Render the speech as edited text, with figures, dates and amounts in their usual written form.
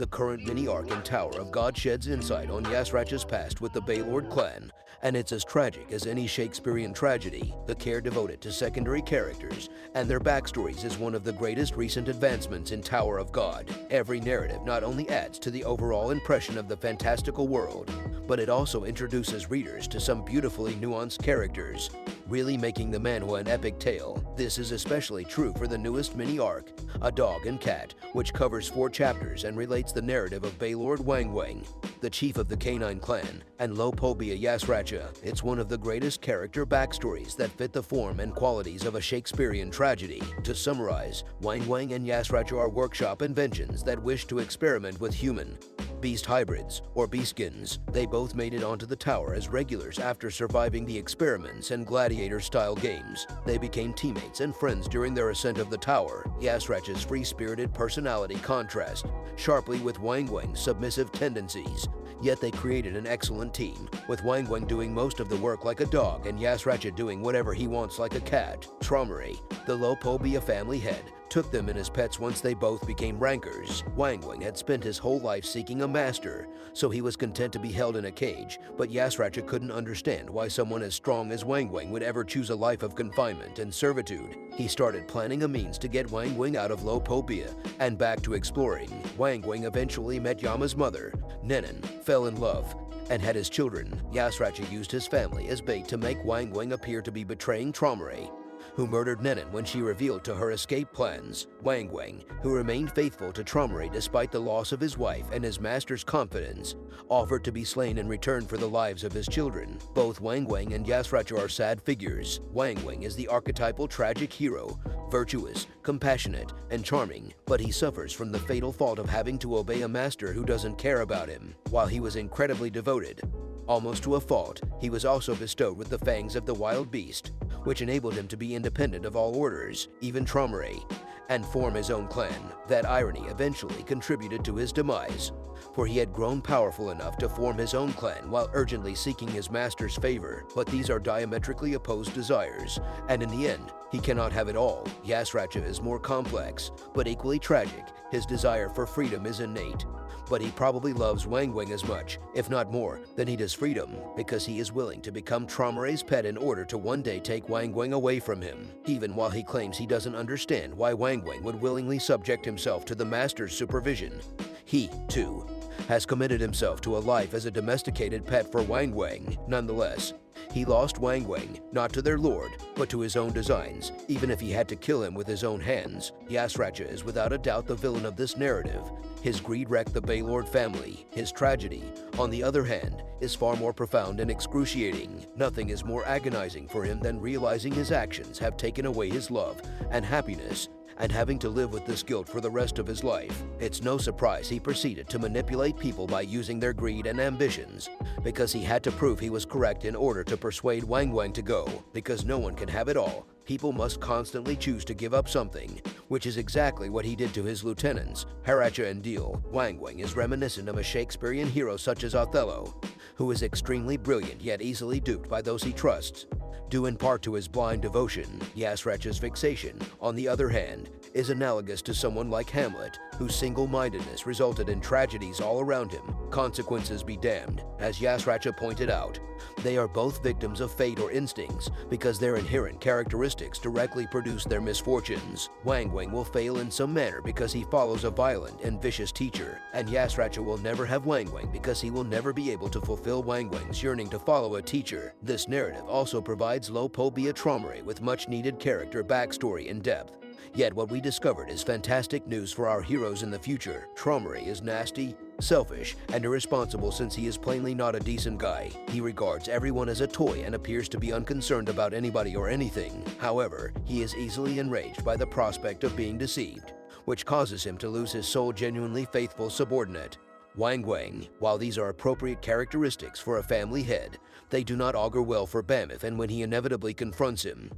The current mini-arc in Tower of God sheds insight on Yasrach's past with the Baylord clan, and it's as tragic as any Shakespearean tragedy. The care devoted to secondary characters and their backstories is one of the greatest recent advancements in Tower of God. Every narrative not only adds to the overall impression of the fantastical world, but it also introduces readers to some beautifully nuanced characters, really making the manhwa an epic tale. This is especially true for the newest mini-arc, A Dog and Cat, which covers 4 chapters and relates the narrative of Baylord Wangwang, the chief of the Canine clan, and Lopobia Yasracha. It's one of the greatest character backstories that fit the form and qualities of a Shakespearean tragedy. To summarize, Wangwang and Yasracha are workshop inventions that wish to experiment with human beast hybrids, or beastkins. They both made it onto the tower as regulars after surviving the experiments and gladiator-style games. They became teammates and friends during their ascent of the tower. Yasracha's free-spirited personality contrasts sharply with Wangwang's submissive tendencies, yet they created an excellent team, with Wangwang doing most of the work like a dog and Yasracha doing whatever he wants like a cat. Tromare, the Lopobia family head, took them in as pets once they both became rankers. Wangwang had spent his whole life seeking a master, so he was content to be held in a cage, but Yasracha couldn't understand why someone as strong as Wangwang would ever choose a life of confinement and servitude. He started planning a means to get Wangwang out of Lopobia and back to exploring. Wangwang eventually met Yama's mother, Nenan, fell in love, and had his children. Yasracha used his family as bait to make Wangwang appear to be betraying Tromare, who murdered Nenan when she revealed to her escape plans. Wangwang, who remained faithful to Tromare despite the loss of his wife and his master's confidence, offered to be slain in return for the lives of his children. Both Wangwang and Yasracha are sad figures. Wangwang is the archetypal tragic hero, virtuous, compassionate, and charming, but he suffers from the fatal fault of having to obey a master who doesn't care about him. While he was incredibly devoted, almost to a fault, he was also bestowed with the fangs of the wild beast, which enabled him to be independent of all orders, even Tromare, and form his own clan. That irony eventually contributed to his demise, for he had grown powerful enough to form his own clan while urgently seeking his master's favor. But these are diametrically opposed desires, and in the end, he cannot have it all. Yasracha is more complex, but equally tragic. His desire for freedom is innate, but he probably loves Wangwang as much, if not more, than he does freedom, because he is willing to become Tromare's pet in order to one day take Wangwang away from him, even while he claims he doesn't understand why Wangwang would willingly subject himself to the master's supervision. He, too, has committed himself to a life as a domesticated pet for Wangwang. Nonetheless, he lost Wangwang, not to their lord, but to his own designs, even if he had to kill him with his own hands. Yasracha is without a doubt the villain of this narrative. His greed wrecked the Baylord family. His tragedy, on the other hand, is far more profound and excruciating. Nothing is more agonizing for him than realizing his actions have taken away his love and happiness, and having to live with this guilt for the rest of his life. It's no surprise he proceeded to manipulate people by using their greed and ambitions, because he had to prove he was correct in order to persuade Wangwang to go. Because no one can have it all, people must constantly choose to give up something, which is exactly what he did to his lieutenants, Haracha and Deal. Wangwang is reminiscent of a Shakespearean hero such as Othello, who is extremely brilliant yet easily duped by those he trusts, due in part to his blind devotion. Yasracha's fixation, on the other hand, is analogous to someone like Hamlet, whose single-mindedness resulted in tragedies all around him. Consequences be damned. As Yasracha pointed out, they are both victims of fate or instincts because their inherent characteristics directly produce their misfortunes. Wangwang will fail in some manner because he follows a violent and vicious teacher, and Yasracha will never have Wangwang because he will never be able to fulfill Wangwang's yearning to follow a teacher. This narrative also provides Lopobia Tromare with much-needed character backstory and depth. Yet what we discovered is fantastic news for our heroes in the future. Tromare is nasty, selfish, and irresponsible since he is plainly not a decent guy. He regards everyone as a toy and appears to be unconcerned about anybody or anything. However, he is easily enraged by the prospect of being deceived, which causes him to lose his sole genuinely faithful subordinate, Wangwang. While these are appropriate characteristics for a family head, they do not augur well for Bamif, and when he inevitably confronts him,